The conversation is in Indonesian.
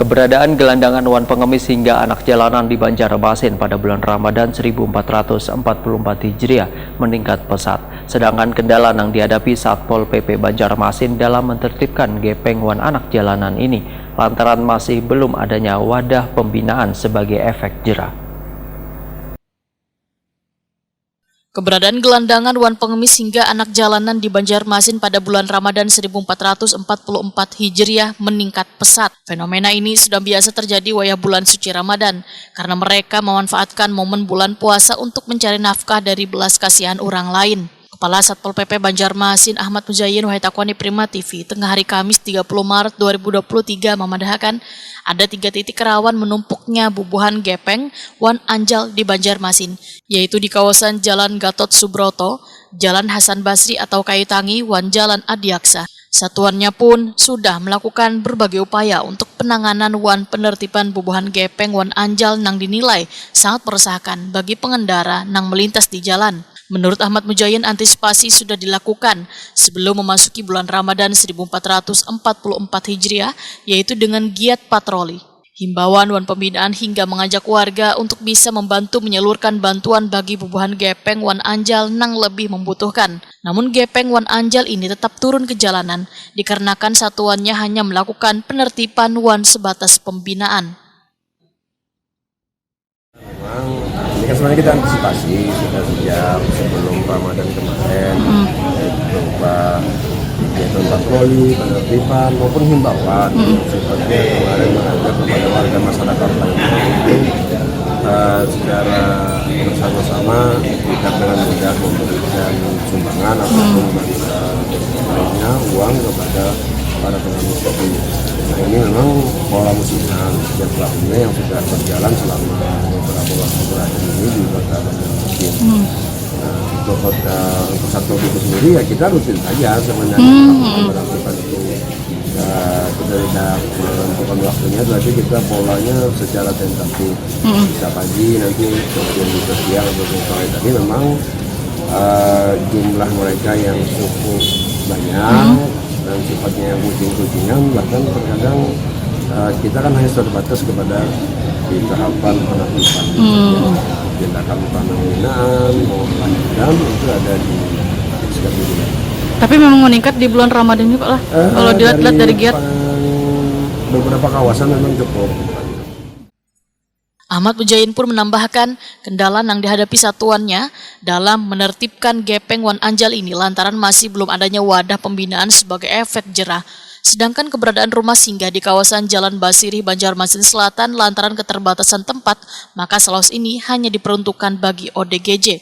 Keberadaan gelandangan wan pengemis hingga anak jalanan di Banjarmasin pada bulan Ramadan 1444 Hijriah meningkat pesat. Sedangkan kendala yang dihadapi Satpol PP Banjarmasin dalam menertibkan gepeng wan anak jalanan ini lantaran masih belum adanya wadah pembinaan sebagai efek jerah. Keberadaan gelandangan wan pengemis hingga anak jalanan di Banjarmasin pada bulan Ramadan 1444 Hijriah meningkat pesat. Fenomena ini sudah biasa terjadi wayah bulan suci Ramadan karena mereka memanfaatkan momen bulan puasa untuk mencari nafkah dari belas kasihan orang lain. Kepala Satpol PP Banjarmasin Ahmad Mujayyin Wahitakwani Prima TV tengah hari Kamis 30 Maret 2023 memadahkan ada 3 titik rawan menumpuknya bubuhan gepeng wan anjal di Banjarmasin, yaitu di kawasan Jalan Gatot Subroto, Jalan Hasan Basri atau Kayu Tangi, wan Jalan Adiaksa. Satuannya pun sudah melakukan berbagai upaya untuk penanganan wan penertiban bubuhan gepeng wan anjal nang dinilai sangat meresahkan bagi pengendara nang melintas di jalan. Menurut Ahmad Mujayyin, antisipasi sudah dilakukan sebelum memasuki bulan Ramadan 1444 Hijriah, yaitu dengan giat patroli, himbauan wan pembinaan hingga mengajak warga untuk bisa membantu menyalurkan bantuan bagi bubuhan gepeng wan anjal nang lebih membutuhkan. Namun gepeng wan anjal ini tetap turun ke jalanan dikarenakan satuannya hanya melakukan penertiban wan sebatas pembinaan. Ini kan sebenarnya kita antisipasi sudah sejak sebelum Ramadan kemarin, berupa kegiatan patroli, penertiban maupun himbauan. Seperti kemarin mengajak kepada warga masyarakat lain secara bersama-sama tidak dengan mudah memberikan sumbangan ataupun lainnya uang kepada para pengemis kopi. Nah, ini memang pola musiman sejak tahunnya yang sudah berjalan selama beberapa waktu terakhir ini di kota Banjarmasin. Nah, untuk Satpol PP sendiri ya kita rutin saja sebenarnya melakukan itu. Kita tidak menentukan waktunya, berarti kita polanya secara tentatif. Bisa pagi nanti kemudian bisa siang atau sore. Tapi memang jumlah mereka yang cukup banyak. Dan sifatnya yang kucing-kucingan, bahkan terkadang kita kan hanya terbatas kepada di tahapan penertiban. Tindakan pembinaan maupun lanjutan itu ada di SKPD. Tapi memang meningkat di bulan Ramadan ini Pak lah. Kalau dilihat dari giat beberapa kawasan memang cukup. Ahmad Mujayyin pun menambahkan kendala yang dihadapi satuannya dalam menertibkan gepeng wan anjal ini lantaran masih belum adanya wadah pembinaan sebagai efek jerah. Sedangkan keberadaan rumah singgah di kawasan Jalan Basiri, Banjarmasin Selatan lantaran keterbatasan tempat, maka selos ini hanya diperuntukkan bagi ODGJ.